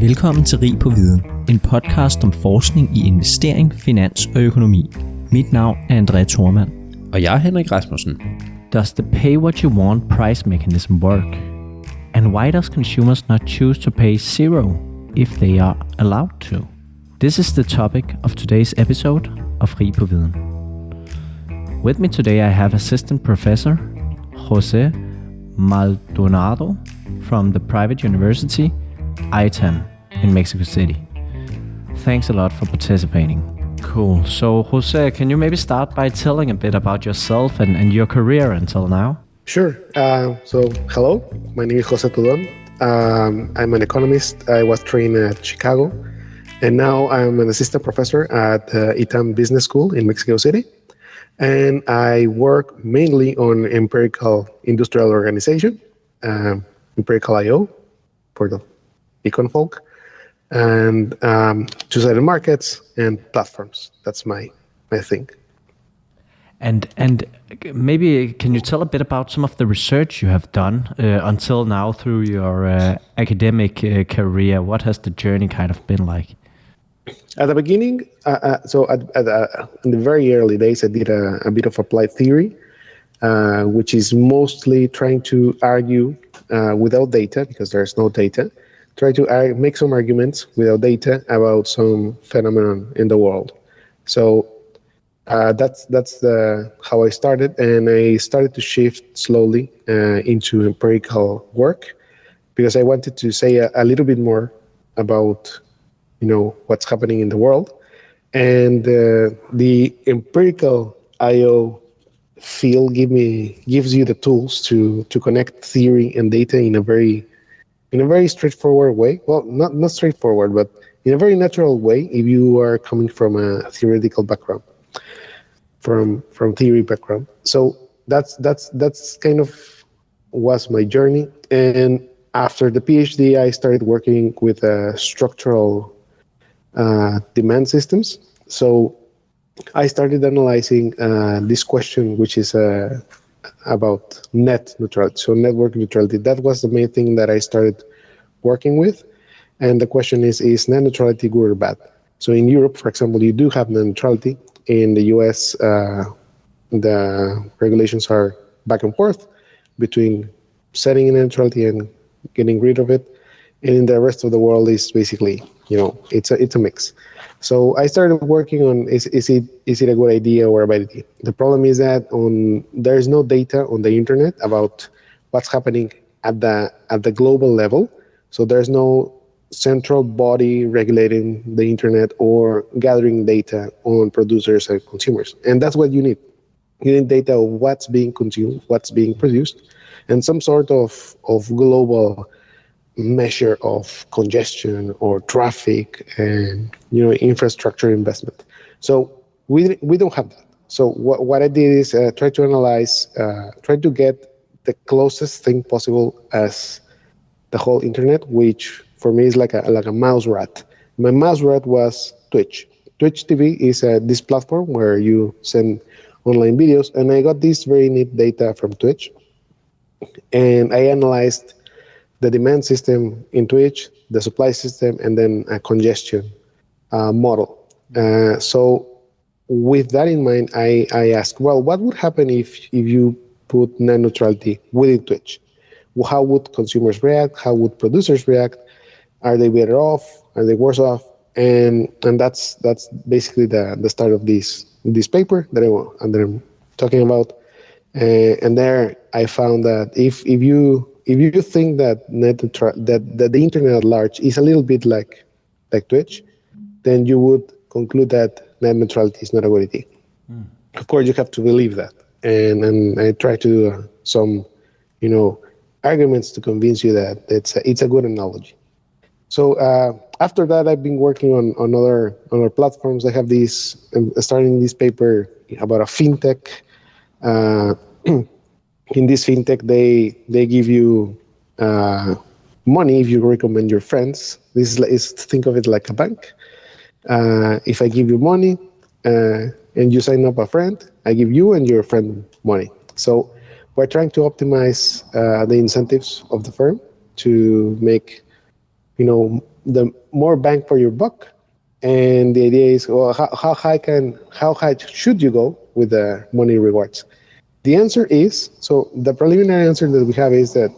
Velkommen til Rig på Viden, en podcast om forskning i investering, finans og økonomi. Mit navn er André Thormann. Og jeg er Henrik Rasmussen. Does the pay what you want price mechanism work? And why does consumers not choose to pay zero if they are allowed to? This is the topic of today's episode of Rig på Viden. With me today I have assistant professor Jose Maldonado from the private university ITAM in Mexico City. Thanks a lot for participating. Cool. So Jose, can you maybe start by telling a bit about yourself and your career until now? Sure. So hello, my name is Jose Tudon. I'm an economist. I was trained at Chicago, and now I'm an assistant professor at ITAM Business School in Mexico City. And I work mainly on empirical industrial organization, empirical I/O for the econ folk, and two-sided markets and platforms. That's my thing. And maybe can you tell a bit about some of the research you have done until now through your academic career? What has the journey kind of been like? At the beginning, in the very early days, I did a bit of applied theory, which is mostly trying to argue without data, because there's no data, try to make some arguments without data about some phenomenon in the world. So that's how I started, and I started to shift slowly into empirical work, because I wanted to say a little bit more about what's happening in the world. And the empirical I/O field gives you the tools to connect theory and data in a very straightforward way. Well, not straightforward, but in a very natural way if you are coming from a theoretical background, from theory background. So that's kind of was my journey. And after the PhD, I started working with structural demand systems. So I started analyzing this question, which is about net neutrality, so network neutrality. That was the main thing that I started working with. And the question is net neutrality good or bad? So in Europe, for example, you do have net neutrality. In the US, the regulations are back and forth between setting net neutrality and getting rid of it. And in the rest of the world is basically, it's a mix. So I started working on is it a good idea or a bad idea? The problem is that there is no data on the internet about what's happening at the global level. So there's no central body regulating the internet or gathering data on producers and consumers. And that's what you need. You need data of what's being consumed, what's being produced, and some sort of global measure of congestion or traffic and infrastructure investment. So we don't have that. So what I did is try to analyze, try to get the closest thing possible as the whole internet, which for me is like a mouse rat. My mouse rat was Twitch. Twitch TV is this platform where you send online videos, and I got this very neat data from Twitch, and I analyzed the demand system in Twitch, the supply system, and then a congestion model. So with that in mind, I asked, well, what would happen if you put net neutrality within Twitch? Well, how would consumers react? How would producers react? Are they better off? Are they worse off? And that's basically the start of this paper that I'm talking about. And there I found that if you think that that the internet at large is a little bit like Twitch, then you would conclude that net neutrality is not a good idea. Of course, you have to believe that, and I try to do some, arguments to convince you that it's a good analogy. So after that, I've been working on other platforms. I have starting this paper about a fintech. In this fintech, they give you money if you recommend your friends. This is think of it like a bank. If I give you money and you sign up a friend, I give you and your friend money. So we're trying to optimize the incentives of the firm to make the more bang for your buck. And the idea is, well, how high should you go with the money rewards? The answer is, so the preliminary answer that we have is that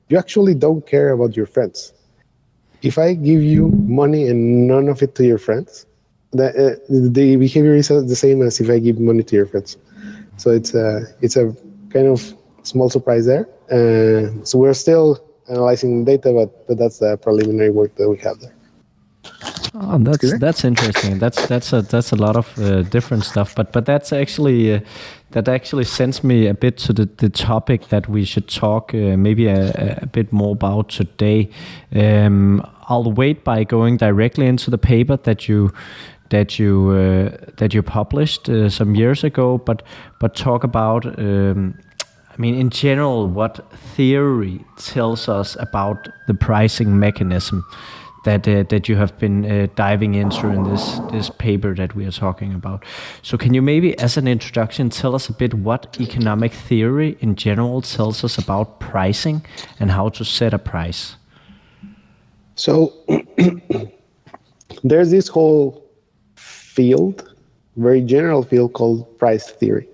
you actually don't care about your friends. If I give you money and none of it to your friends, the behavior is the same as if I give money to your friends. So it's a kind of small surprise there. So we're still analyzing data, but that's the preliminary work that we have there. Oh, that's interesting. That's a lot of different stuff. But that's actually that actually sends me a bit to the topic that we should talk maybe a bit more about today. I'll wait by going directly into the paper that you published some years ago. But talk about. I mean, in general, what theory tells us about the pricing mechanism that you have been diving into in this paper that we are talking about. So can you maybe, as an introduction, tell us a bit what economic theory in general tells us about pricing and how to set a price? So there's this whole field, very general field called price theory.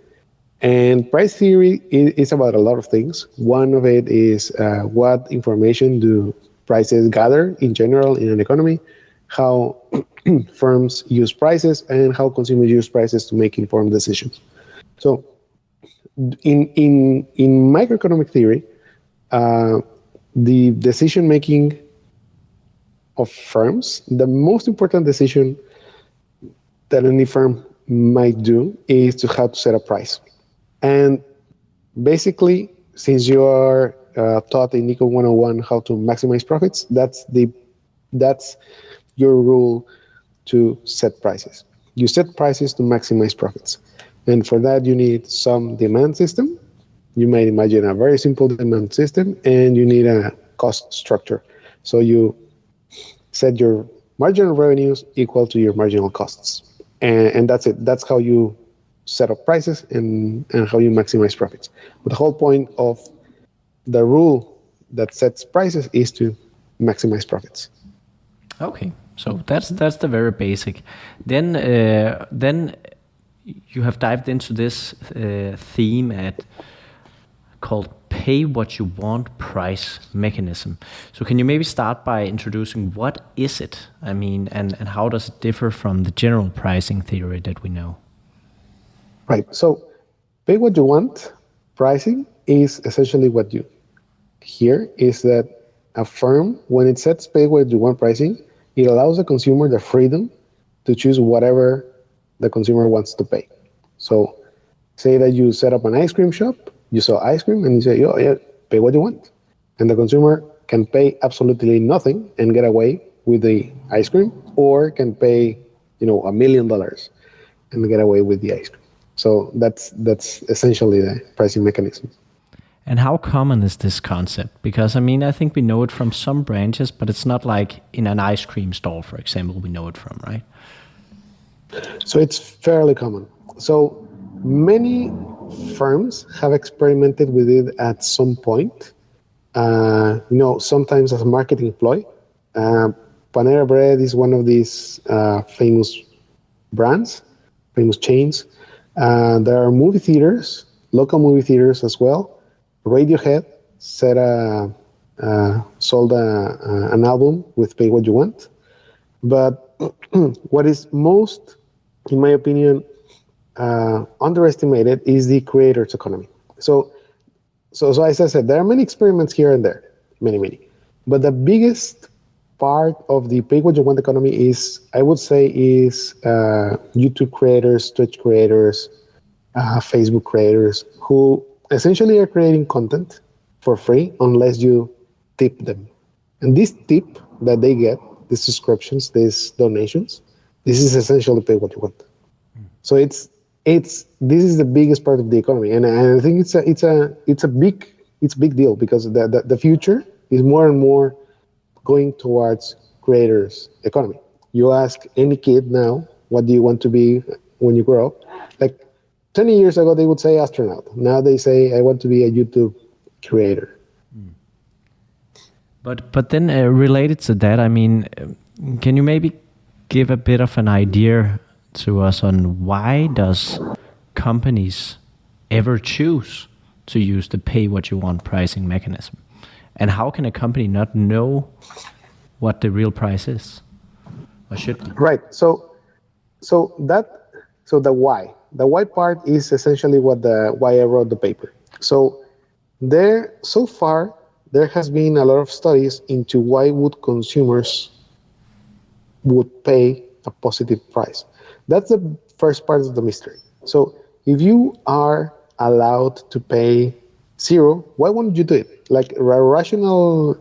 And price theory is about a lot of things. One of it is what information do prices gather in general in an economy, how firms use prices, and how consumers use prices to make informed decisions. So in microeconomic theory, the decision making of firms, the most important decision that any firm might do is to how to set a price. And basically, since you are taught in Eco 101 how to maximize profits, that's your rule to set prices. You set prices to maximize profits. And for that, you need some demand system. You might imagine a very simple demand system, and you need a cost structure. So you set your marginal revenues equal to your marginal costs. And that's it. That's how you set up prices and how you maximize profits. But the whole point of the rule that sets prices is to maximize profits. Okay, so that's the very basic. Then you have dived into this theme called pay what you want price mechanism. So can you maybe start by introducing what is it? I mean, and how does it differ from the general pricing theory that we know? Right. So pay what you want pricing is essentially what you hear is that a firm, when it sets pay what you want pricing, it allows the consumer the freedom to choose whatever the consumer wants to pay. So say that you set up an ice cream shop, you sell ice cream, and you say, oh, yeah, pay what you want. And the consumer can pay absolutely nothing and get away with the ice cream, or can pay, $1 million and get away with the ice cream. So that's essentially the pricing mechanism. And how common is this concept? Because, I think we know it from some branches, but it's not like in an ice cream stall, for example, we know it from, right? So it's fairly common. So many firms have experimented with it at some point, sometimes as a marketing ploy. Panera Bread is one of these famous brands, famous chains. There are movie theaters, local movie theaters as well. Radiohead sold an album with Pay What You Want. But what is most, in my opinion, underestimated is the creator's economy. So as I said, there are many experiments here and there, many. But the biggest part of the Pay What You Want economy is YouTube creators, Twitch creators, Facebook creators, who essentially are creating content for free unless you tip them. And this tip that they get, these subscriptions, these donations, this is essentially Pay What You Want. So this is the biggest part of the economy, and I think it's a big deal, because the future is more and more going towards creators economy. You ask any kid now, what do you want to be when you grow up? Like 20 years ago, they would say astronaut. Now they say, I want to be a YouTube creator. But then related to that, Can you maybe give a bit of an idea to us on why does companies ever choose to use the pay what you want pricing mechanism? And how can a company not know what the real price is or should be? Right. So the why part is essentially why I wrote the paper. So far there has been a lot of studies into why would consumers would pay a positive price. That's the first part of the mystery. So if you are allowed to pay zero, why wouldn't you do it? Like a rational,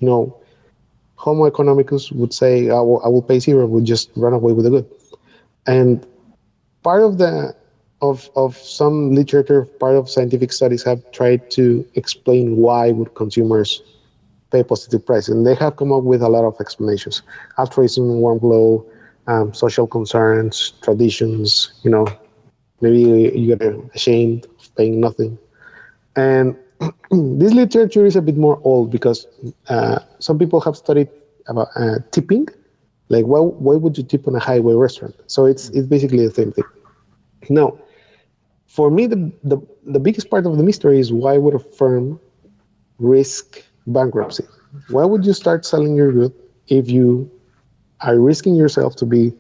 Homo economicus would say, I will pay zero, would just run away with the good. And part of some literature, part of scientific studies have tried to explain why would consumers pay positive price, and they have come up with a lot of explanations: altruism, warm glow, social concerns, traditions. Maybe you get ashamed of paying nothing. And this literature is a bit more old because some people have studied about tipping. Like, why would you tip on a highway restaurant? So it's basically the same thing. Now, for me, the biggest part of the mystery is why would a firm risk bankruptcy? Why would you start selling your good if you are risking yourself to be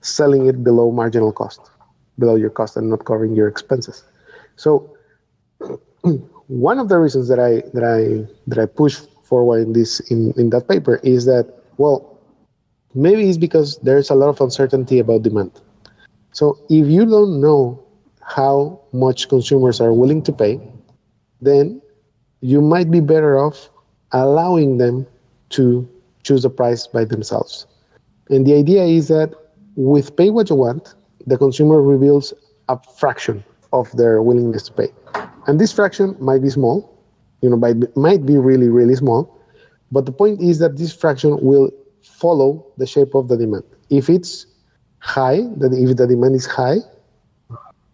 selling it below marginal cost, below your cost, and not covering your expenses? So one of the reasons that I push forward in that paper is that, well, maybe it's because there's a lot of uncertainty about demand. So if you don't know how much consumers are willing to pay, then you might be better off allowing them to choose a price by themselves. And the idea is that with Pay What You Want, the consumer reveals a fraction of their willingness to pay. And this fraction might be small, might be really, really small. But the point is that this fraction will follow the shape of the demand. If it's high, if the demand is high,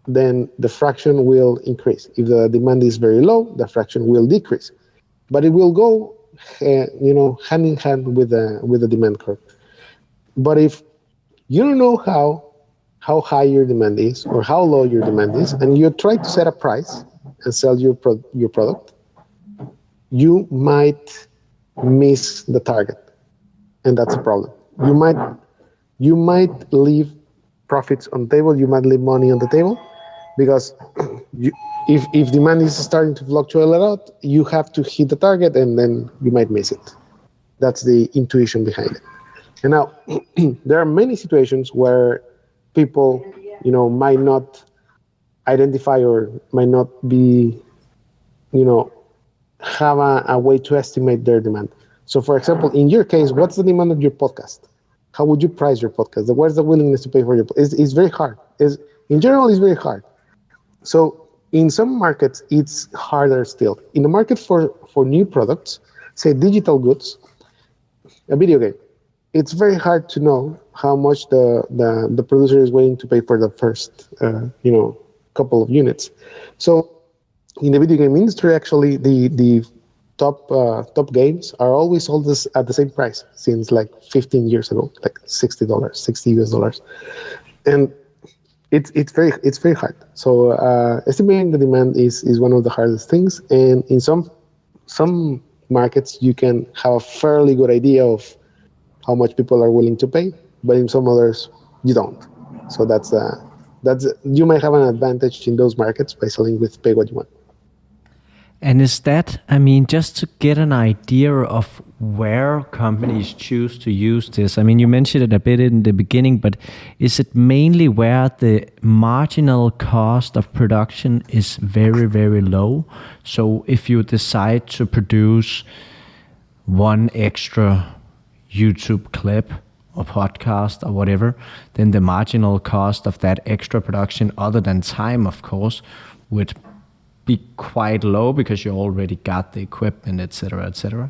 then the fraction will increase. If the demand is very low, the fraction will decrease. But it will go, hand in hand with the demand curve. But if you don't know how high your demand is or how low your demand is, and you try to set a price and sell your product, you might miss the target, and that's a problem. You might leave profits on the table. You might leave money on the table because if demand is starting to fluctuate a lot, you have to hit the target, and then you might miss it. That's the intuition behind it. And now there are many situations where people, might not identify or might not be, have a way to estimate their demand. So, for example, in your case, what's the demand of your podcast? How would you price your podcast? Where's the willingness to pay for your podcast? It's very hard. In general, it's very hard. So in some markets, it's harder still. In the market for new products, say digital goods, a video game, it's very hard to know how much the producer is willing to pay for the first, couple of units. So in the video game industry, actually, the top games are always sold at the same price since like 15 years ago, like $60, $60 US. And it's very hard. So estimating the demand is one of the hardest things. And in some markets, you can have a fairly good idea of how much people are willing to pay, but in some others, you don't. So that's you might have an advantage in those markets by selling with Pay What You Want. And is that, just to get an idea of where companies choose to use this, you mentioned it a bit in the beginning, but is it mainly where the marginal cost of production is very, very low? So if you decide to produce one extra YouTube clip or podcast or whatever, then the marginal cost of that extra production, other than time, of course, would be quite low because you already got the equipment, etc., etc.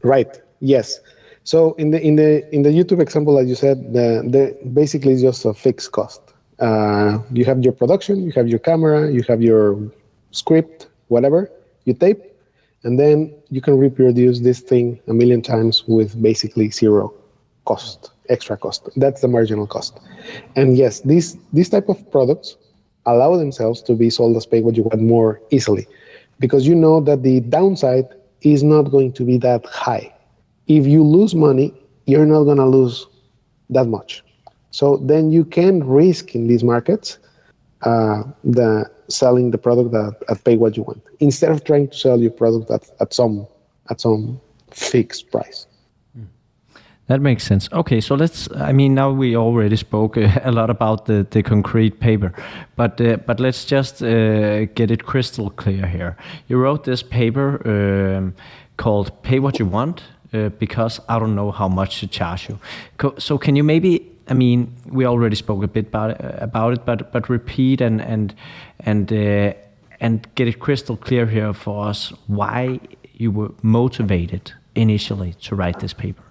Right. Yes. So in the YouTube example, as you said, the basically is just a fixed cost. You have your production, you have your camera, you have your script, whatever you tape, And then you can reproduce this thing a million times with basically zero cost, extra cost. That's the marginal cost. And yes, these type of products allow themselves to be sold as pay what you want more easily, because you know that the downside is not going to be that high. If you lose money, you're not going to lose that much. So then you can risk in these markets the selling the product at pay what you want, instead of trying to sell your product at some fixed price. That makes sense. Okay, so now we already spoke a lot about the concrete paper, but let's just get it crystal clear here. You wrote this paper called Pay What You Want, because I don't know how much to charge you. So can you maybe, we already spoke a bit about it, but repeat and get it crystal clear here for us why you were motivated initially to write this paper.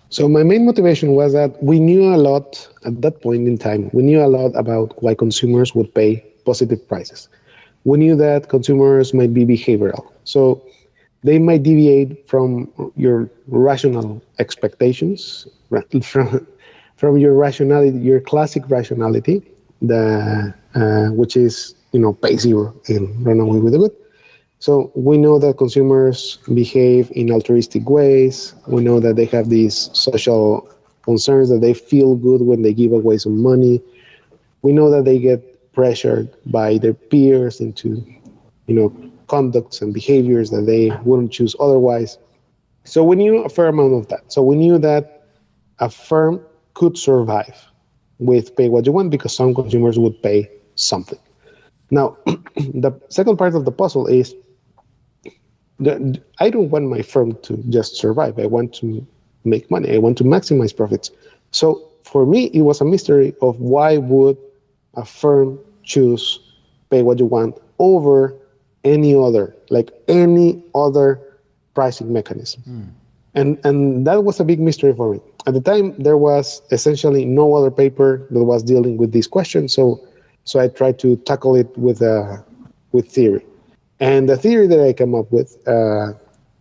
So my main motivation was that we knew a lot at that point in time. We knew a lot about why consumers would pay positive prices. We knew that consumers might be behavioral. So they might deviate from your rational expectations, from your rationality, your classic rationality, which is, pay zero and run away with the good. So we know that consumers behave in altruistic ways. We know that they have these social concerns, that they feel good when they give away some money. We know that they get pressured by their peers into, conducts and behaviors that they wouldn't choose otherwise. So we knew a fair amount of that. So we knew that a firm could survive with pay what you want because some consumers would pay something. Now, the second part of the puzzle is I don't want my firm to just survive. I want to make money. I want to maximize profits. So for me, it was a mystery of why would a firm choose pay what you want over any other pricing mechanism. And that was a big mystery for me. At the time, there was essentially no other paper that was dealing with this question. So I tried to tackle it with theory. And the theory that I came up with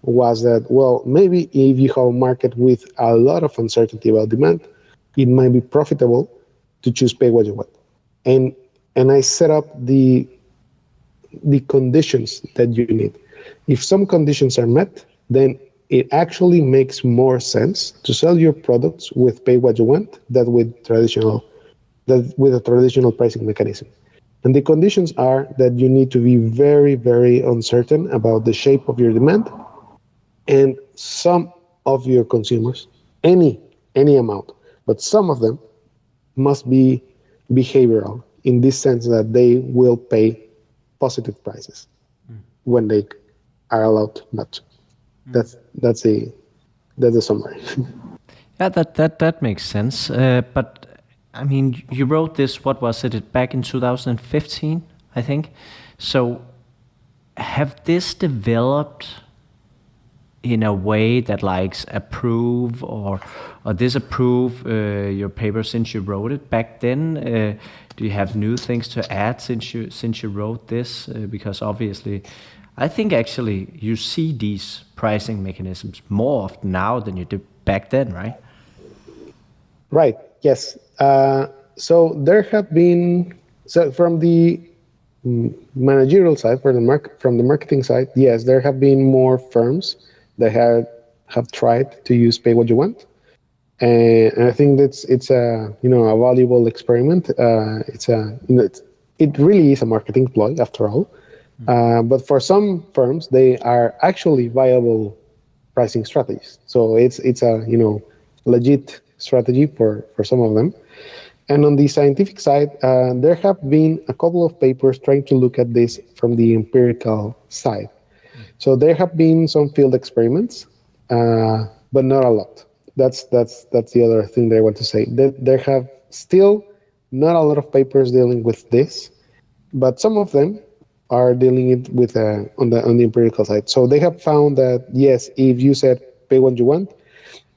was that, well, maybe if you have a market with a lot of uncertainty about demand, it might be profitable to choose pay what you want. And I set up the conditions that you need. If some conditions are met, then it actually makes more sense to sell your products with pay what you want than with a traditional pricing mechanism. And the conditions are that you need to be very, very uncertain about the shape of your demand, and some of your consumers, any amount, but some of them must be behavioral in this sense that they will pay positive prices when they are allowed not to. That's the summary. Yeah, that makes sense. But you wrote this, what was it, back in 2015, I think. So have this developed in a way that approve or disapprove your paper since you wrote it back then? Do you have new things to add since you wrote this? Because obviously, I think actually you see these pricing mechanisms more often now than you did back then, right? Right. Yes. So there have been, from the managerial side, from the marketing side, yes, there have been more firms that have tried to use pay what you want, and I think it's a valuable experiment. It really is a marketing ploy after all, but for some firms they are actually viable pricing strategies. So it's a legit strategy for some of them. And on the scientific side, there have been a couple of papers trying to look at this from the empirical side. So there have been some field experiments, but not a lot. That's the other thing that I want to say. There have still not a lot of papers dealing with this, but some of them are dealing it with on the empirical side. So they have found that yes, if you said pay what you want,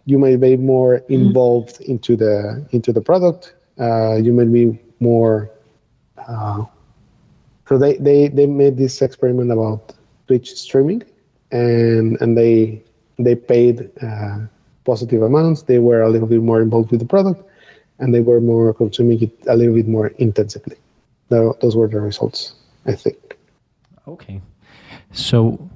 you might be more involved into the product. You might be more. So they made this experiment about Twitch streaming, and they paid positive amounts. They were a little bit more involved with the product, and they were more consuming it a little bit more intensively. Those were the results, I think. Okay. So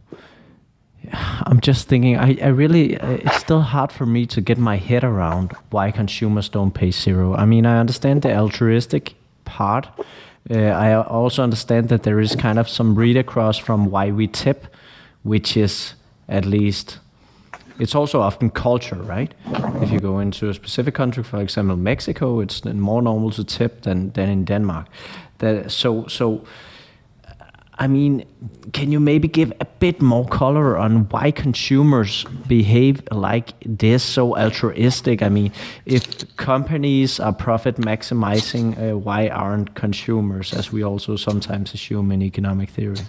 I'm just thinking, I really, it's still hard for me to get my head around why consumers don't pay zero. I mean, I understand the altruistic part. I also understand that there is kind of some read across from why we tip, which is at least, it's also often culture, right? If you go into a specific country, for example, Mexico, it's more normal to tip than in Denmark. So I mean, can you maybe give a bit more color on why consumers behave like this, so altruistic? I mean, if companies are profit maximizing, why aren't consumers, as we also sometimes assume in economic theory?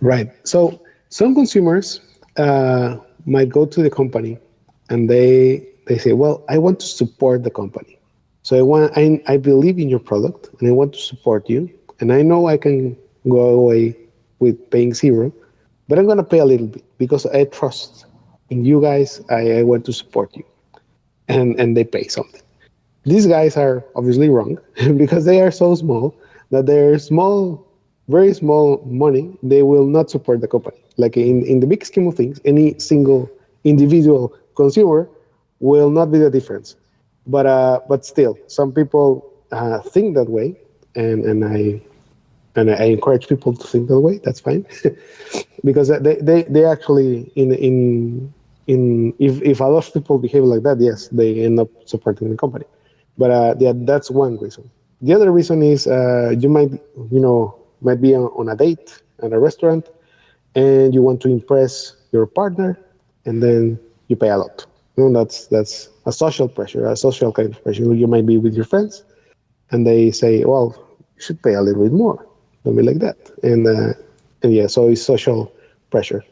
Right. So some consumers might go to the company and they say, well, I want to support the company. So I believe in your product and I want to support you. And I know I can go away with paying zero, but I'm going to pay a little bit because I trust in you guys. I want to support you. And they pay something. These guys are obviously wrong because they are so small that they're small, very small money. They will not support the company. Like in the big scheme of things, any single individual consumer will not be the difference. But still, some people think that way, and I encourage people to think that way. That's fine, because they actually if a lot of people behave like that, yes, they end up supporting the company. But yeah, that's one reason. The other reason is you might be on a date at a restaurant, and you want to impress your partner, and then you pay a lot. That's a social pressure, a social kind of pressure. You might be with your friends, and they say, "Well, you should pay a little bit more." Something like that, and yeah, so it's social pressure.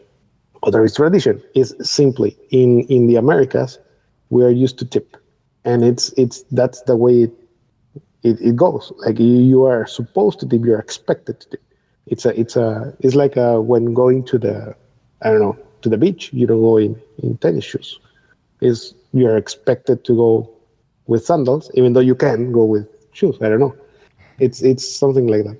Other is tradition. Is simply in the Americas, we are used to tip, and that's the way it goes. Like you are supposed to tip, you're expected to tip. It's like when going to to the beach, you don't go in tennis shoes. Is you're expected to go with sandals, even though you can go with shoes. I don't know. It's something like that.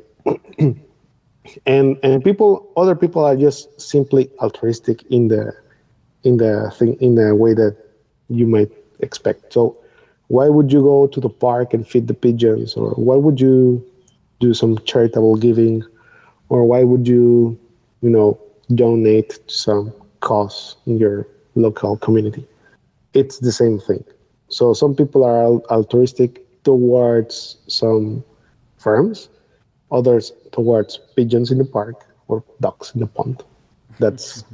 and other people are just simply altruistic in the way that you might expect. So why would you go to the park and feed the pigeons, or why would you do some charitable giving, or why would you donate to some cause in your local community? It's the same thing. So some people are altruistic towards some firms, others towards pigeons in the park or ducks in the pond. That's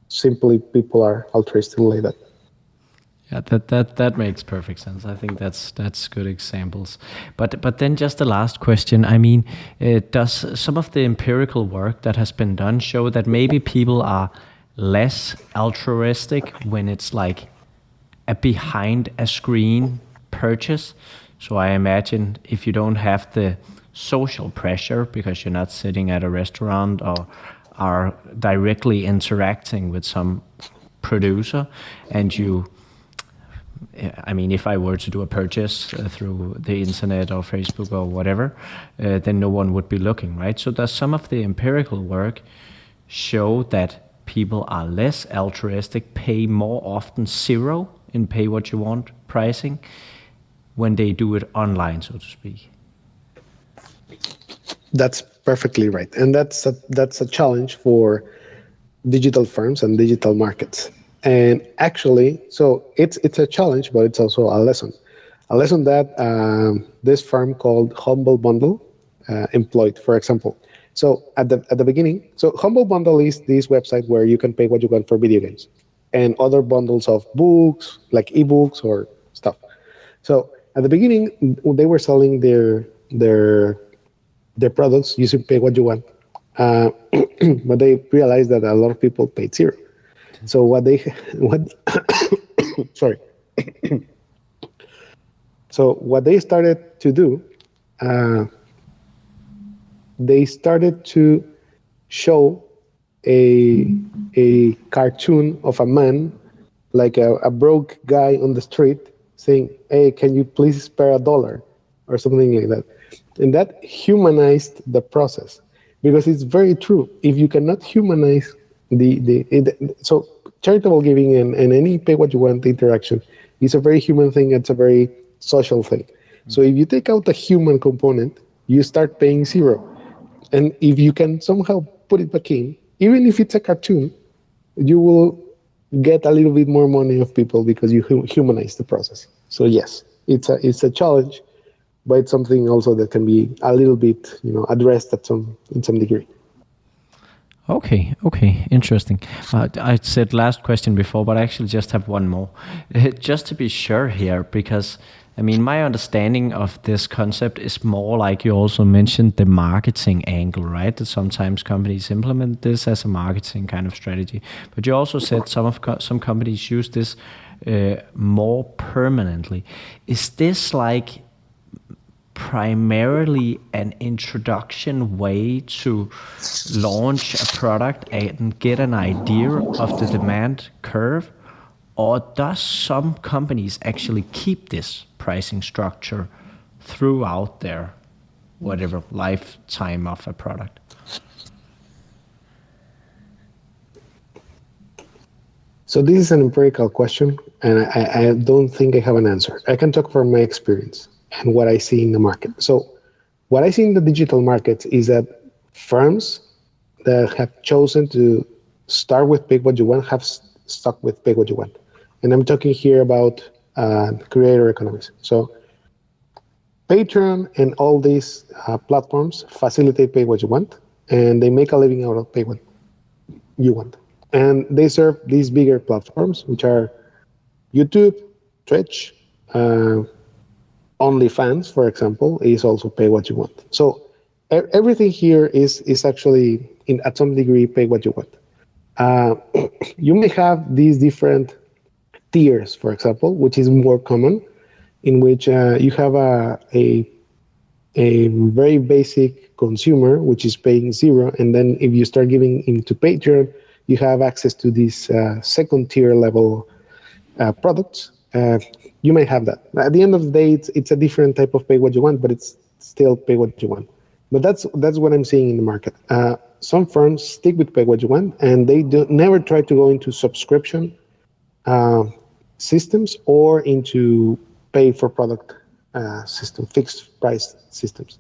simply people are altruistic like that. Yeah, that makes perfect sense. I think that's good examples. But then just the last question. I mean, does some of the empirical work that has been done show that maybe people are less altruistic when it's like a behind a screen purchase? So I imagine if you don't have the social pressure because you're not sitting at a restaurant or are directly interacting with some producer, and I mean, if I were to do a purchase through the internet or Facebook or whatever, then no one would be looking, right? So does some of the empirical work show that people are less altruistic, pay more often zero in pay what you want pricing when they do it online, so to speak? That's perfectly right, and that's a challenge for digital firms and digital markets. And actually, so it's a challenge, but it's also a lesson. A lesson that this firm called Humble Bundle employed, for example. So at the beginning, so Humble Bundle is this website where you can pay what you want for video games and other bundles of books, like ebooks or stuff. So at the beginning, they were selling their products using pay what you want, but they realized that a lot of people paid zero. So sorry. So what they started to do, they started to show a cartoon of a man, like a broke guy on the street, saying, "Hey, can you please spare $1?" or something like that. And that humanized the process, because it's very true. If you cannot humanize so charitable giving and any pay what you want interaction is a very human thing. It's a very social thing. So if you take out the human component, you start paying zero. And if you can somehow put it back in, even if it's a cartoon, you will get a little bit more money of people because you humanize the process. So yes, it's a challenge, but it's something also that can be a little bit, addressed in some degree. Okay, interesting. I said last question before, but I actually just have one more. Just to be sure here, because I mean, my understanding of this concept is more like you also mentioned the marketing angle, right? That sometimes companies implement this as a marketing kind of strategy. But you also said some companies use this more permanently. Is this like primarily an introduction way to launch a product and get an idea of the demand curve? Or does some companies actually keep this pricing structure throughout their whatever lifetime of a product? So this is an empirical question, and I don't think I have an answer. I can talk from my experience and what I see in the market. So what I see in the digital market is that firms that have chosen to start with pay what you want have stuck with pay what you want. And I'm talking here about creator economics. So Patreon and all these platforms facilitate pay what you want, and they make a living out of pay what you want. And they serve these bigger platforms, which are YouTube, Twitch, OnlyFans, for example, is also pay what you want. So everything here is actually, at some degree, pay what you want. You may have these different tiers, for example, which is more common, in which you have a very basic consumer, which is paying zero, and then if you start giving into Patreon, you have access to these second tier level products. You may have that. At the end of the day, it's a different type of pay what you want, but it's still pay what you want. But that's what I'm seeing in the market. Some firms stick with pay what you want, and they never try to go into subscription systems or into pay for product system, fixed price systems.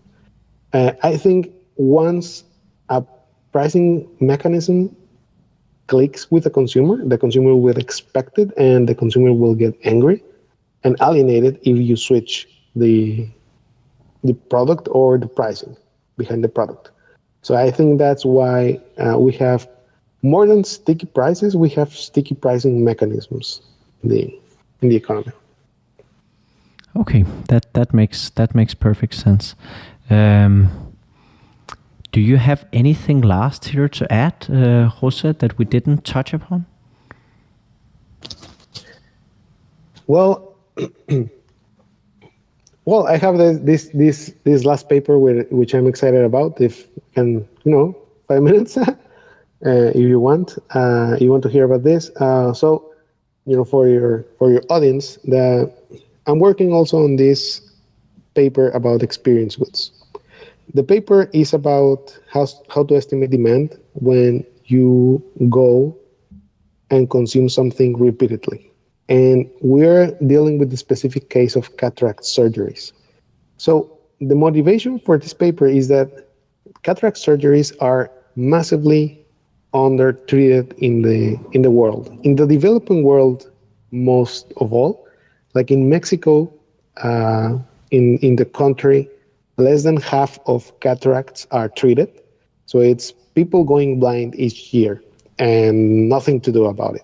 I think once a pricing mechanism clicks with the consumer will expect it, and the consumer will get angry and alienated if you switch the product or the pricing behind the product. So I think that's why we have more than sticky prices, we have sticky pricing mechanisms in the economy. Okay, that makes perfect sense. Do you have anything last here to add, Jose, that we didn't touch upon? Well, I have this last paper which I'm excited about. If you can, 5 minutes, if you want to hear about this. So, for your audience, I'm working also on this paper about experience goods. The paper is about how to estimate demand when you go and consume something repeatedly. And we're dealing with the specific case of cataract surgeries. So the motivation for this paper is that cataract surgeries are massively undertreated in the world. In the developing world, most of all, like in Mexico, in the country, less than half of cataracts are treated. So it's people going blind each year and nothing to do about it.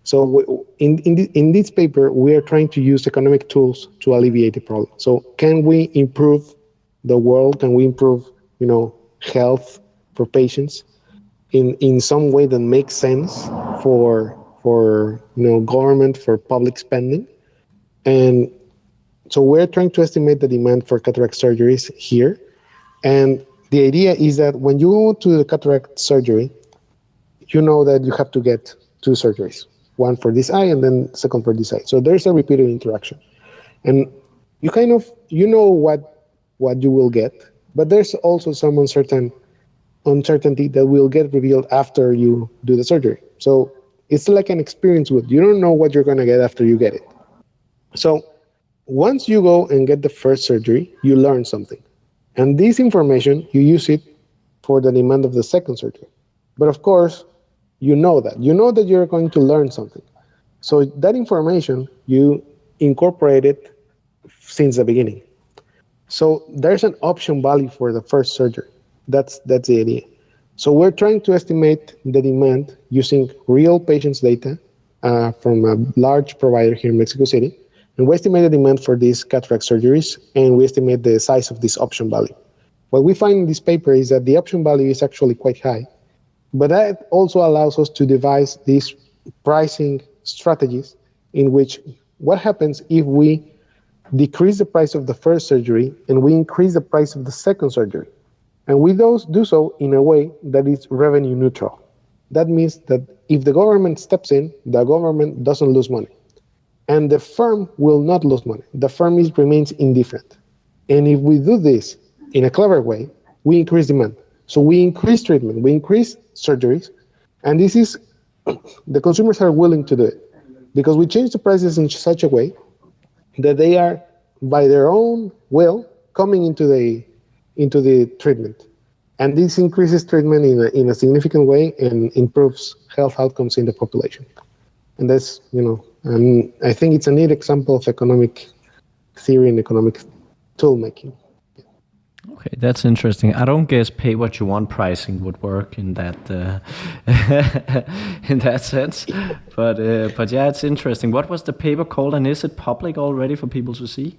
So in this paper, we are trying to use economic tools to alleviate the problem. So can we improve the world? Can we improve, health for patients in some way that makes sense for government, for public spending? And so we're trying to estimate the demand for cataract surgeries here. And the idea is that when you go to the cataract surgery, you know that you have to get 2 surgeries, one for this eye and then second for this eye. So there's a repeated interaction, and you kind of know what you will get, but there's also some uncertainty that will get revealed after you do the surgery. So it's like an experience wood. You don't know what you're going to get after you get it. So once you go and get the first surgery, you learn something. And this information, you use it for the demand of the second surgery. But of course, you know that you're going to learn something. So that information, you incorporate it since the beginning. So there's an option value for the first surgery. That's the idea. So we're trying to estimate the demand using real patients' data from a large provider here in Mexico City. And we estimate the demand for these cataract surgeries, and we estimate the size of this option value. What we find in this paper is that the option value is actually quite high, but that also allows us to devise these pricing strategies in which what happens if we decrease the price of the first surgery and we increase the price of the second surgery. And we do so in a way that is revenue neutral. That means that if the government steps in, the government doesn't lose money. And the firm will not lose money. The firm remains indifferent. And if we do this in a clever way, we increase demand. So we increase treatment, we increase surgeries, and this is, the consumers are willing to do it because we change the prices in such a way that they are, by their own will, coming into the treatment. And this increases treatment in a significant way and improves health outcomes in the population. And that's, and I think it's a neat example of economic theory and economic tool making. Okay, that's interesting. I don't guess pay what you want pricing would work in that in that sense, but yeah, it's interesting. What was the paper called, and is it public already for people to see?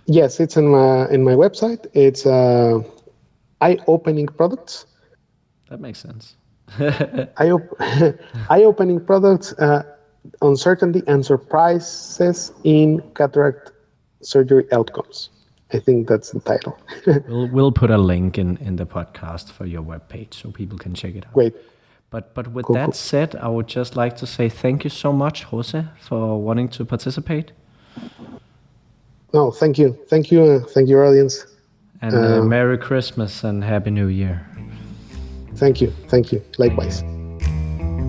Yes, it's in my website. It's eye-opening products. That makes sense. Eye-opening products, uncertainty and surprises in cataract surgery outcomes. I think that's the title. We'll put a link in the podcast for your webpage so people can check it out. Great. But with that said, I would just like to say thank you so much, Jose, for wanting to participate. No, thank you. Thank you, audience. And Merry Christmas and Happy New Year. Thank you. Likewise.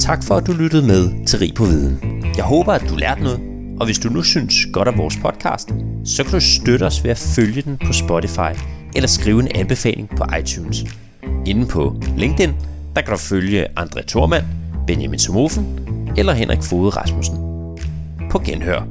Tak for, at du lyttede med til Rig på Viden. Jeg håber, at du lærte noget, og hvis du nu synes godt af vores podcast, så kan du støtte os ved at følge den på Spotify eller skrive en anbefaling på iTunes. Inde på LinkedIn, der kan du følge André Thormand, Benjamin Somofen eller Henrik Foged Rasmussen. På genhør.